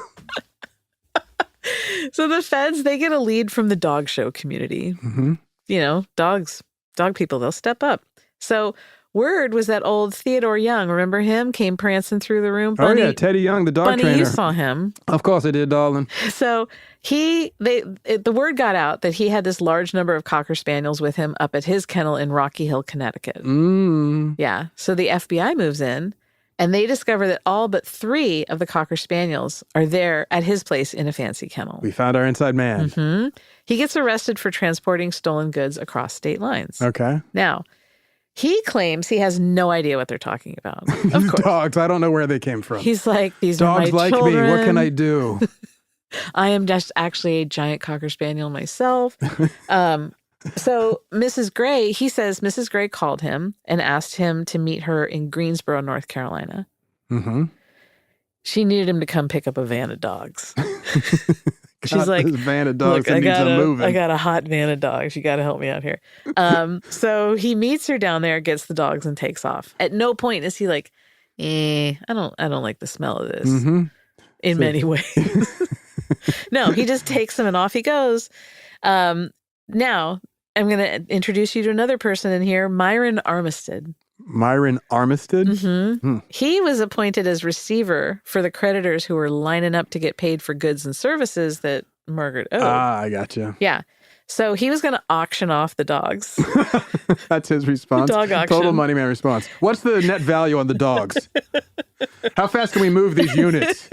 So the feds, they get a lead from the dog show community. Mm-hmm. You know, dog people, they'll step up. So word was that old Theodore Young, remember him? Came prancing through the room. Oh, yeah, Teddy Young, the dog Bunny, trainer. you saw him. Of course I did, darling. So the word got out that he had this large number of Cocker Spaniels with him up at his kennel in Rocky Hill, Connecticut. Yeah. So the FBI moves in and they discover that all but 3 of the Cocker Spaniels are there at his place in a fancy kennel. We found our inside man. Mm-hmm. He gets arrested for transporting stolen goods across state lines. Okay. Now, he claims he has no idea what they're talking about. Of course. Dogs, I don't know where they came from. He's like, these Dogs are my like children. me. What can I do? I am just actually a giant Cocker Spaniel myself. So Mrs. Gray, he says Mrs. Gray called him and asked him to meet her in Greensboro, North Carolina. Mm-hmm. She needed him to come pick up a van of dogs. She's like, this van of dogs look, that needs a moving. I got a hot van of dogs. You got to help me out here. So he meets her down there, gets the dogs, and takes off. At no point is he like, I don't like the smell of this. Mm-hmm. In many ways. No, he just takes them and off he goes. Now, I'm going to introduce you to another person in here, Myron Armistead. Myron Armistead? Mm-hmm. He was appointed as receiver for the creditors who were lining up to get paid for goods and services that Margaret owed. I gotcha. Yeah. So he was going to auction off the dogs. That's his response. Dog auction. Total money man response. What's the net value on the dogs? How fast can we move these units?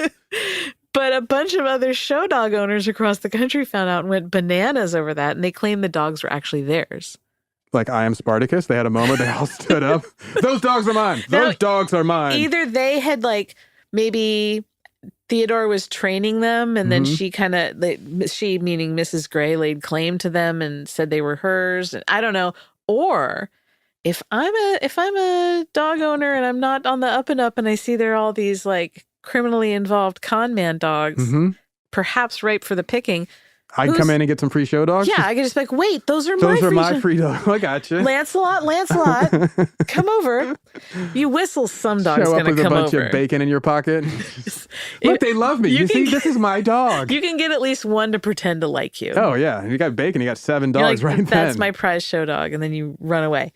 But a bunch of other show dog owners across the country found out and went bananas over that, and they claimed the dogs were actually theirs. Like I am Spartacus. They had a moment. They all stood up. Those dogs are mine. Those dogs are mine. Either they had like maybe Theodore was training them, and then she she meaning Mrs. Gray laid claim to them and said they were hers. And I don't know. Or if I'm a dog owner and I'm not on the up and up, and I see there are all these like criminally involved con man dogs, perhaps ripe for the picking. I'd come in and get some free show dogs? Yeah, I could just be like, wait, those are my free dogs. I got you. Lancelot, come over. You whistle, some dog's Show up going to come over. with a bunch of bacon in your pocket. Look, they love me. You see, this is my dog. You can get at least one to pretend to like you. Oh, yeah. You got bacon. You got 7 dogs like, right then. That's my prize show dog. And then you run away.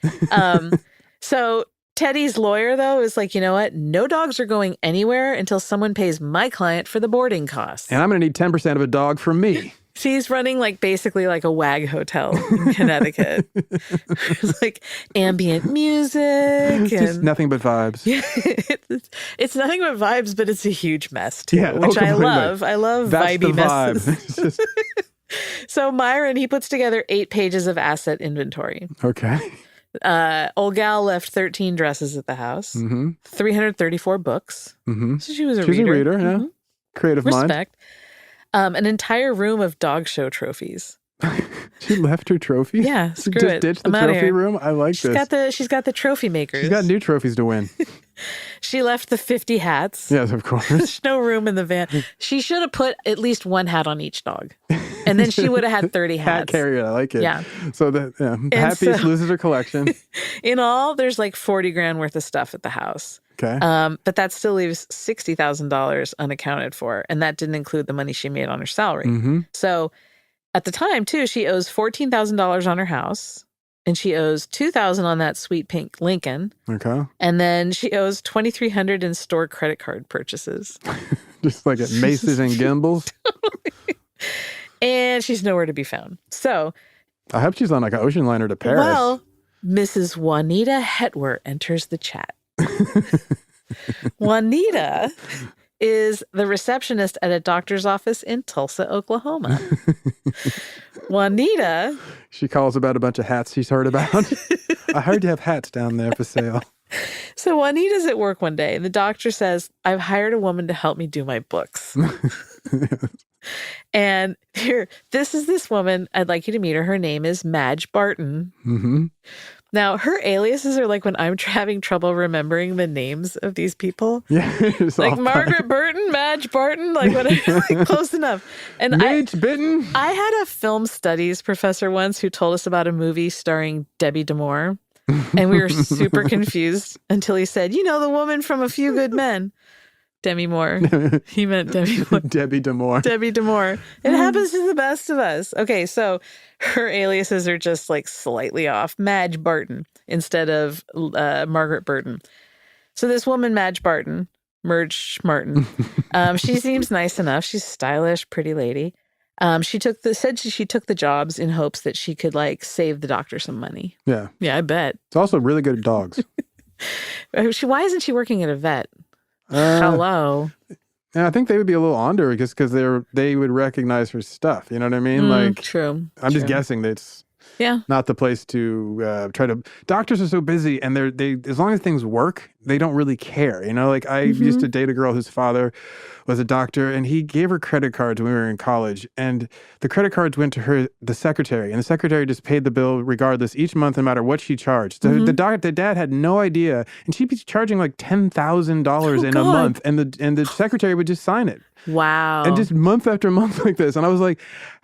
So Teddy's lawyer, though, is like, you know what? No dogs are going anywhere until someone pays my client for the boarding costs. And I'm going to need 10% of a dog from me. So he's running like basically like a WAG hotel in Connecticut. It's like ambient music. Just nothing but vibes. Yeah, it's nothing but vibes, but it's a huge mess too, which I completely. love. I love That's vibey the vibe. messes. Just... So Myron, he puts together 8 pages of asset inventory. Okay. Old gal left 13 dresses at the house, 334 books. So she was a reader. She's a reader, yeah. Creative mind. Respect. An entire room of dog show trophies. She left her trophy? Yeah, screw Just it. ditched the I'm outta trophy here. room? I like this. She's got the trophy makers. She's got new trophies to win. She left the 50 hats. Yes, of course. There's no room in the van. She should have put at least one hat on each dog. And then she would have had 30 hats. Hat carrier, I like it. Yeah. So the hat piece loses her collection. In all, there's like 40 grand worth of stuff at the house. Okay. But that still leaves $60,000 unaccounted for. And that didn't include the money she made on her salary. Mm-hmm. So at the time, too, she owes $14,000 on her house. And she owes $2,000 on that sweet pink Lincoln. Okay. And then she owes $2,300 in store credit card purchases. Just like at Macy's and Gimbel's. And she's nowhere to be found. So, I hope she's on like an ocean liner to Paris. well, Mrs. Juanita Hetwer enters the chat. Juanita is the receptionist at a doctor's office in Tulsa, Oklahoma. Juanita. She calls about a bunch of hats she's heard about. I heard you have hats down there for sale. So Juanita's at work one day, and the doctor says, I've hired a woman to help me do my books. And here, this is this woman. I'd like you to meet her. Her name is Madge Barton. Mm-hmm. Now, her aliases are like when I'm having trouble remembering the names of these people. Yeah. Like Margaret Burton, Madge Barton, like when like close enough. And Madge Bitten. I had a film studies professor once who told us about a movie starring Debbie D'Amour. And we were super confused until he said, you know, the woman from A Few Good Men. Demi Moore. He meant Debbie Moore. Debbie D'Amour. Debbie D'Amour. It happens to the best of us. Okay, so her aliases are just like slightly off. Madge Barton instead of Margaret Burton. So this woman, Madge Barton, Merge Martin, she seems nice enough. She's a stylish, pretty lady. She took the jobs in hopes that she could like save the doctor some money. Yeah. Yeah, I bet. It's also really good at dogs. Why isn't she working at a vet? Hello. And I think they would be a little onto her because they would recognize her stuff. You know what I mean? True. I'm just guessing that it's not the place to try to. Doctors are so busy, and they as long as things work, they don't really care. You know, like I used to date a girl whose father was a doctor, and he gave her credit cards when we were in college, and the credit cards went to the secretary, and the secretary just paid the bill regardless each month, no matter what she charged. So the dad had no idea, and she'd be charging like $10,000 in a month, and the secretary would just sign it. Wow. And just month after month like this. And I was like,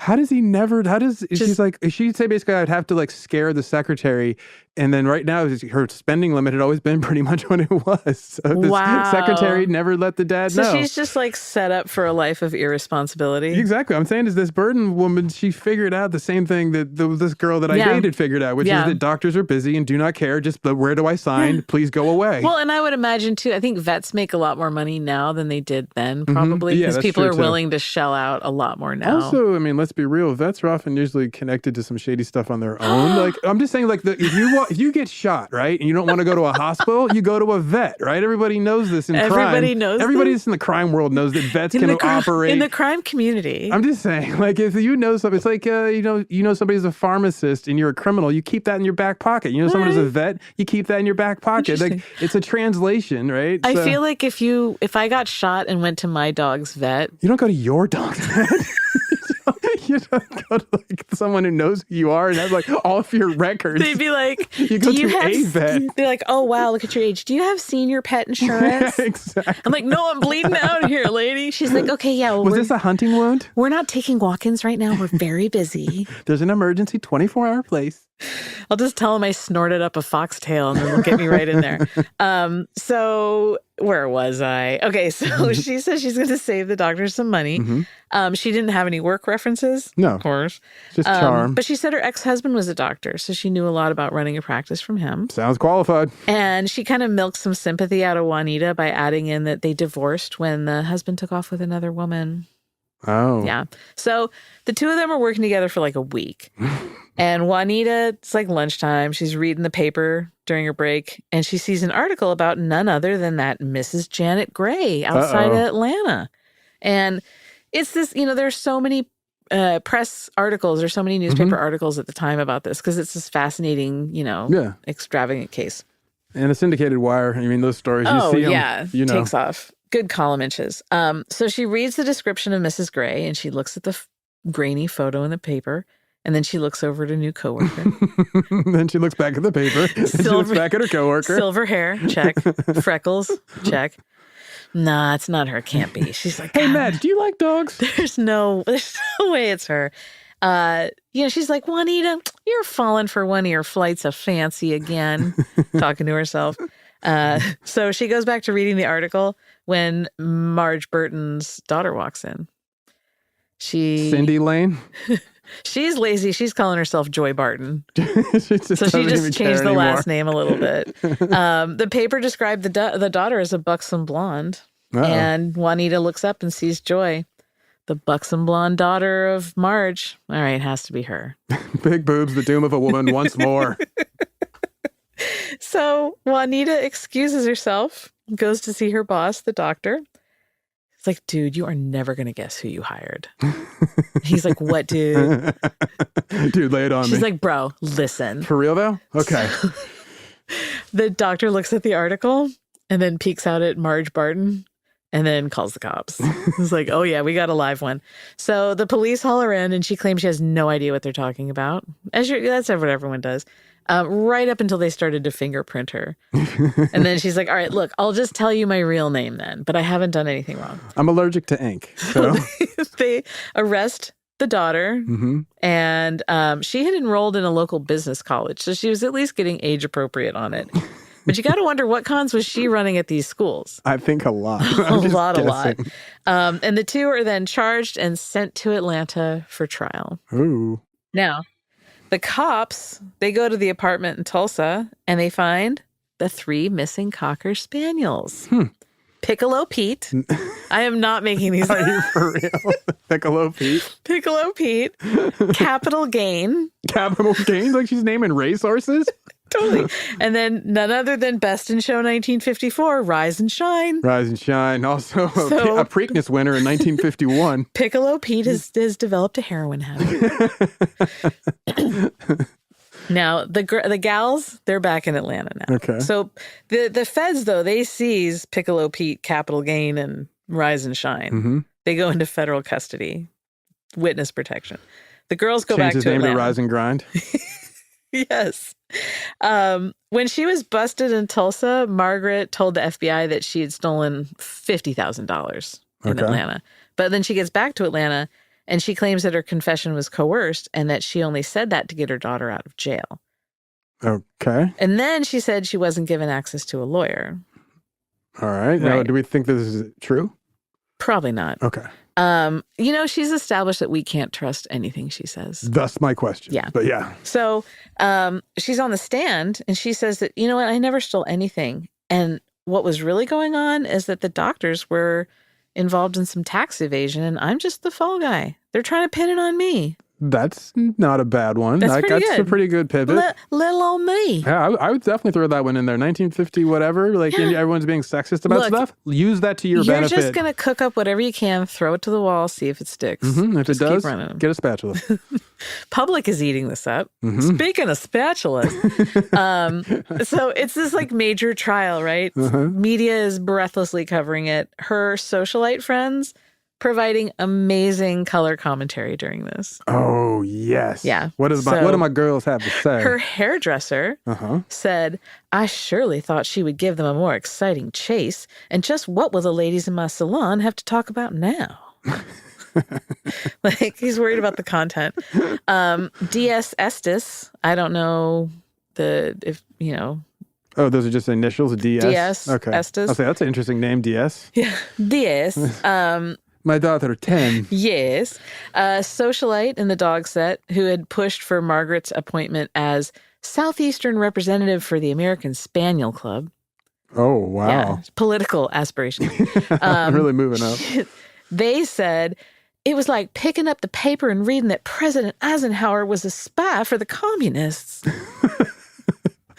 she's like, she'd say basically I'd have to like scare the secretary. And then right now, her spending limit had always been pretty much what it was. So the secretary never let the dad know. So she's just like set up for a life of irresponsibility. Exactly. I'm saying is this Burton woman, she figured out the same thing that this girl that I dated figured out, which is that doctors are busy and do not care. Just, where do I sign? Please go away. Well, and I would imagine too, I think vets make a lot more money now than they did then, probably. Because people are willing to shell out a lot more now. Also, I mean, let's be real. Vets are often usually connected to some shady stuff on their own. Like, I'm just saying, like, if you get shot, right, and you don't want to go to a hospital, you go to a vet, right? Everybody knows this in crime. Everybody that's in the crime world knows that vets can operate. In the crime community. I'm just saying, like, if you know something, it's like, you know somebody's a pharmacist and you're a criminal, you keep that in your back pocket. You know someone is a vet, you keep that in your back pocket. Like, it's a translation, right? I feel like if I got shot and went to my dog's vet. You don't go to your dog's vet. You don't go to like someone who knows who you are and has like all of your records. They'd be like, you go to a vet. They're like, oh wow, look at your age. Do you have senior pet insurance? Exactly. I'm like, no, I'm bleeding out here, lady. She's like, okay, yeah. Well, was this a hunting wound? We're not taking walk-ins right now. We're very busy. There's an emergency 24-hour place. I'll just tell them I snorted up a foxtail and then they'll get me right in there. So where was I? Okay, so she says she's going to save the doctor some money. She didn't have any work references. No. Of course. Just charm. But she said her ex-husband was a doctor, so she knew a lot about running a practice from him. Sounds qualified. And she kind of milked some sympathy out of Juanita by adding in that they divorced when the husband took off with another woman. Oh. Yeah. So the two of them are working together for like a week. And Juanita, it's like lunchtime. She's reading the paper during her break, and she sees an article about none other than that Mrs. Janet Gray outside of Atlanta. And it's this, there's so many press articles or so many newspaper articles at the time about this because it's this fascinating, extravagant case. And a syndicated wire. I mean, those stories, you see them, takes off. Good column inches. So she reads the description of Mrs. Gray, and she looks at the grainy photo in the paper. And then she looks over at a new coworker. Then she looks back at the paper. Then she looks back at her coworker. Silver hair, check. Freckles, check. Nah, it's not her. It can't be. She's like, hey, Madge, do you like dogs? There's no way it's her. She's like, Juanita, you're falling for one of your flights of fancy again, talking to herself. So she goes back to reading the article when Marge Burton's daughter walks in. Cindy Lane? She's lazy. She's calling herself Joy Barton. She just changed the last name a little bit. The paper described the daughter as a buxom blonde. Uh-oh. And Juanita looks up and sees Joy, the buxom blonde daughter of Marge. All right, has to be her. Big boobs, the doom of a woman once more. So Juanita excuses herself, goes to see her boss, the doctor. It's like, dude, you are never going to guess who you hired. He's like, what, dude? Dude, lay it on me. She's like, bro, listen. For real, though? Okay. So, the doctor looks at the article and then peeks out at Marge Barton and then calls the cops. It's like, oh, yeah, we got a live one. So the police haul her in and she claims she has no idea what they're talking about. That's what everyone does. Right up until they started to fingerprint her. And then she's like, all right, look, I'll just tell you my real name then, but I haven't done anything wrong. I'm allergic to ink. So they arrest the daughter, and she had enrolled in a local business college, so she was at least getting age appropriate on it. But you got to wonder, what cons was she running at these schools? I think a lot. a lot. And the two are then charged and sent to Atlanta for trial. Ooh. Now, the cops, they go to the apartment in Tulsa, and they find the 3 missing Cocker Spaniels. Piccolo Pete. I am not making these. Are you for real? Piccolo Pete? Piccolo Pete. Capital Gain. Capital Gain? Like she's naming racehorses? Totally. And then none other than Best in Show 1954, Rise and Shine. Rise and Shine. Also a Preakness winner in 1951. Piccolo Pete has developed a heroin habit. Now, the gals, they're back in Atlanta now. Okay. So the feds, though, they seize Piccolo Pete, Capital Gain, and Rise and Shine. They go into federal custody, witness protection. The girls go back to Atlanta. Change his name to Rise and Grind? Yes. When she was busted in Tulsa, Margaret told the FBI that she had stolen $50,000 in Atlanta. But then she gets back to Atlanta, and she claims that her confession was coerced and that she only said that to get her daughter out of jail. Okay. And then she said she wasn't given access to a lawyer. All right. Now, do we think this is true? Probably not. Okay. She's established that we can't trust anything she says. That's my question. Yeah. But yeah. So she's on the stand and she says that, you know what, I never stole anything. And what was really going on is that the doctors were involved in some tax evasion and I'm just the fall guy. They're trying to pin it on me. That's not a bad one. That's a pretty good pivot. Little old me. Yeah, I would definitely throw that one in there. 1950, whatever. Like everyone's being sexist about stuff. Use that to your benefit. You're just going to cook up whatever you can, throw it to the wall, see if it sticks. If it does, get a spatula. Public is eating this up. Speaking of spatulas. So it's this like major trial, right? Media is breathlessly covering it. Her socialite friends providing amazing color commentary during this. Oh, yes. Yeah. What do my girls have to say? Her hairdresser said, I surely thought she would give them a more exciting chase. And just what will the ladies in my salon have to talk about now? Like, he's worried about the content. DS Estes, I don't know Oh, those are just initials, DS? DS, okay. Estes. I'll say that's an interesting name, DS. Yeah, DS. My daughter, 10. Yes. A socialite in the dog set who had pushed for Margaret's appointment as Southeastern representative for the American Spaniel Club. Oh, wow. Yeah, political aspirations. Really moving up. They said it was like picking up the paper and reading that President Eisenhower was a spy for the communists.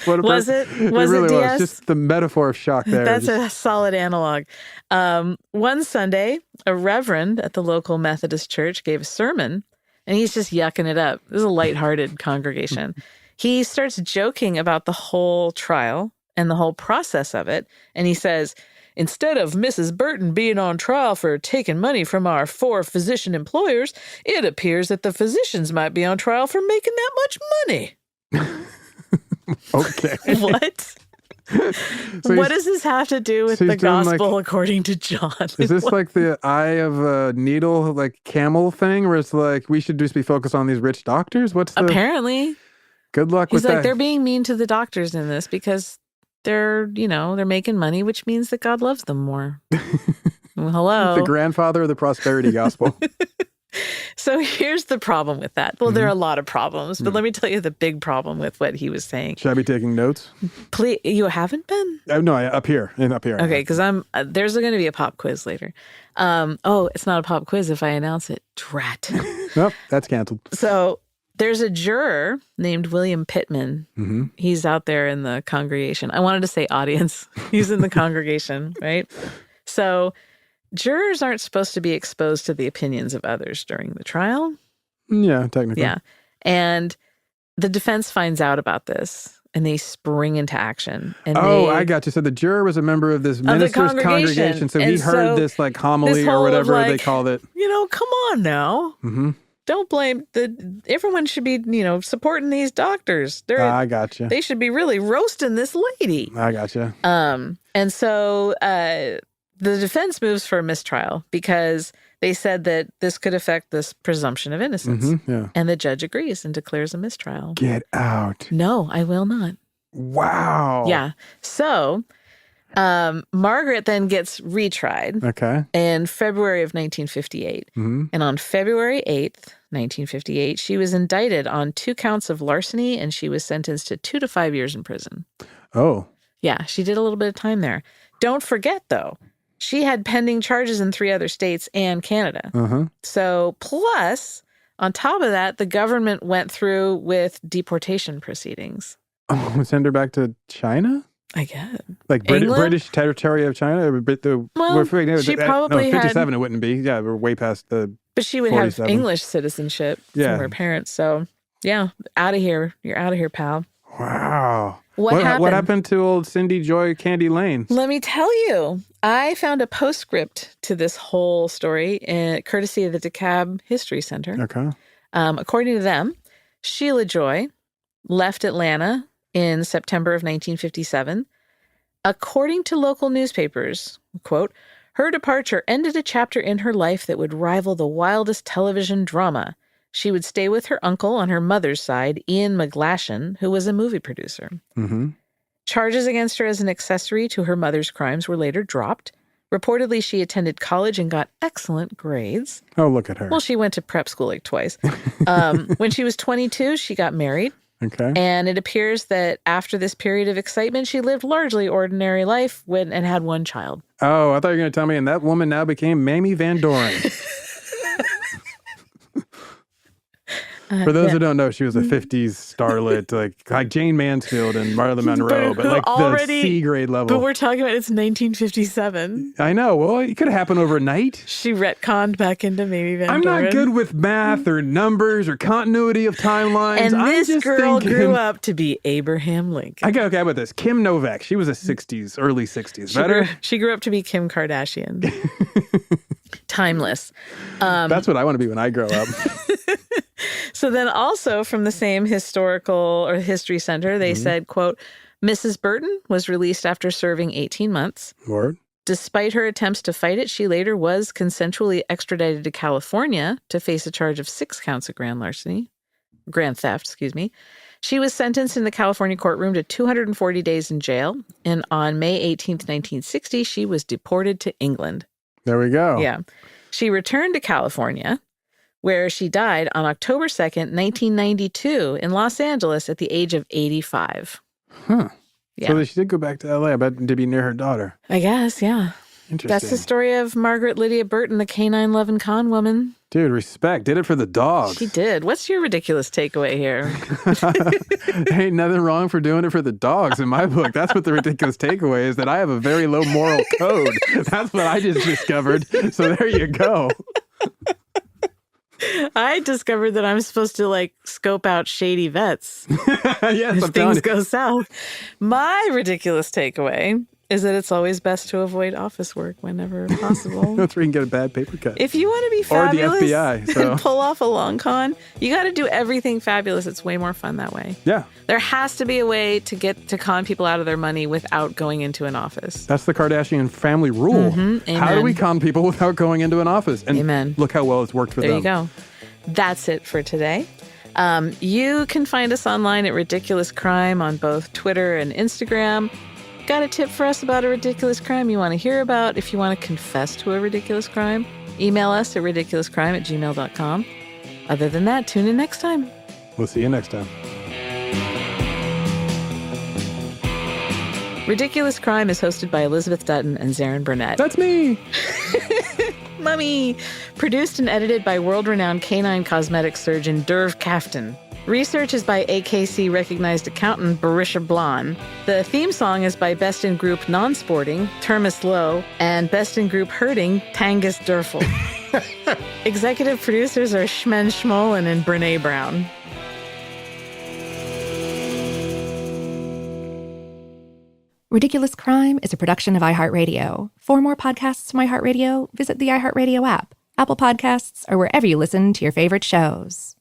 Was it really DS? was. Just the metaphor of shock there. That's a solid analog. One Sunday, a reverend at the local Methodist church gave a sermon, and he's just yucking it up. This is a lighthearted congregation. He starts joking about the whole trial and the whole process of it, and he says, Instead of Mrs. Burton being on trial for taking money from our 4 physician employers, it appears that the physicians might be on trial for making that much money. Okay. What? So what does this have to do with so the he's doing, gospel according to John? Is this like the eye of a needle, like camel thing, where it's like we should just be focused on these rich doctors? What's the Apparently. good luck He's with like, that? they're being mean to the doctors in this because they're making money, which means that God loves them more. Well, hello. The grandfather of the prosperity gospel. So here's the problem with that. Well, there are a lot of problems, but let me tell you the big problem with what he was saying. Should I be taking notes? Please, you haven't been? No, up here. Okay, because there's going to be a pop quiz later. It's not a pop quiz if I announce it. Drat. Nope, that's canceled. So there's a juror named William Pittman. Mm-hmm. He's out there in the congregation. I wanted to say audience. He's in the congregation, right? So jurors aren't supposed to be exposed to the opinions of others during the trial. Yeah, technically. Yeah. And the defense finds out about this and they spring into action. And I got you. So the juror was a member of this minister's congregation. So he heard this like homily or whatever they called it. Come on now. Mm-hmm. Don't blame everyone should be, supporting these doctors. I got you. They should be really roasting this lady. I got you. And so the defense moves for a mistrial because they said that this could affect this presumption of innocence. Mm-hmm, yeah. And the judge agrees and declares a mistrial. Get out. No, I will not. Wow. Yeah. So Margaret then gets retried. Okay. In February of 1958. Mm-hmm. And on February 8th, 1958, she was indicted on 2 counts of larceny and she was sentenced to 2 to 5 years in prison. Oh. Yeah, she did a little bit of time there. Don't forget, though, she had pending charges in 3 other states and Canada. Uh-huh. So plus, on top of that, the government went through with deportation proceedings. Oh, send her back to China? I guess. Like British territory of China? She probably 57 it wouldn't be. Yeah, we're way past the But she would 47. have English citizenship from her parents. So, yeah, out of here. You're out of here, pal. Wow. What happened to old Cindy Joy Candy Lane? Let me tell you. I found a postscript to this whole story, courtesy of the DeKalb History Center. Okay. According to them, Sheila Joy left Atlanta in September of 1957. According to local newspapers, quote, her departure ended a chapter in her life that would rival the wildest television drama. She would stay with her uncle on her mother's side, Ian McGlashan, who was a movie producer. Mm-hmm. Charges against her as an accessory to her mother's crimes were later dropped. Reportedly, she attended college and got excellent grades. Oh, look at her. Well, she went to prep school like twice. When she was 22, she got married. Okay. And it appears that after this period of excitement, she lived largely ordinary life and had 1 child. Oh, I thought you were going to tell me, and that woman now became Mamie Van Doren. For those who don't know, she was a 50s starlet, like Jane Mansfield and Marilyn Monroe, but like the C-grade level. But we're talking about it's 1957. I know. Well, it could happen overnight. She retconned back into Mamie Van Doren. I'm not good with math or numbers or continuity of timelines. And this girl grew up to be Abraham Lincoln. Okay, how about this? Kim Novak. She was early 60s. Better? She grew up to be Kim Kardashian. Timeless. That's what I want to be when I grow up. So then also from the same history center, they said, quote, Mrs. Burton was released after serving 18 months. Word. Despite her attempts to fight it, she later was consensually extradited to California to face a charge of 6 counts of grand theft. She was sentenced in the California courtroom to 240 days in jail. And on May 18th, 1960, she was deported to England. There we go. Yeah. She returned to California, where she died on October 2nd, 1992 in Los Angeles at the age of 85. Huh. Yeah. So she did go back to L.A., I bet, to be near her daughter. I guess, yeah. Interesting. That's the story of Margaret Lydia Burton, the canine loving con woman. Dude, respect. Did it for the dogs. She did. What's your ridiculous takeaway here? Ain't nothing wrong for doing it for the dogs in my book. That's what the ridiculous takeaway is, that I have a very low moral code. That's what I just discovered. So there you go. I discovered that I'm supposed to scope out shady vets. Yes, if things go south. My ridiculous takeaway is that it's always best to avoid office work whenever possible. That's where you can get a bad paper cut. If you want to be Or the fabulous FBI, so. and pull off a long con, you got to do everything fabulous. It's way more fun that way. Yeah. There has to be a way to get to con people out of their money without going into an office. That's the Kardashian family rule. Mm-hmm. How do Amen. we con people without going into an office? And Amen. look how well it's worked for There them. you go. That's it for today. You can find us online at Ridiculous Crime on both Twitter and Instagram. Got a tip for us about a ridiculous crime you want to hear about? If you want to confess to a ridiculous crime, email us at ridiculouscrime@gmail.com. Other than that, tune in next time. We'll see you next time. Ridiculous Crime is hosted by Elizabeth Dutton and Zaron Burnett. That's me. Mummy! Produced and edited by world-renowned canine cosmetic surgeon Derv Kaftan. Research is by AKC recognized accountant Barisha Blon. The theme song is by Best in Group Non-Sporting, Termis Lowe, and Best in Group Herding, Tangus Durfel. Executive producers are Shmen Schmolin and Brene Brown. Ridiculous Crime is a production of iHeartRadio. For more podcasts from iHeartRadio, visit the iHeartRadio app, Apple Podcasts, or wherever you listen to your favorite shows.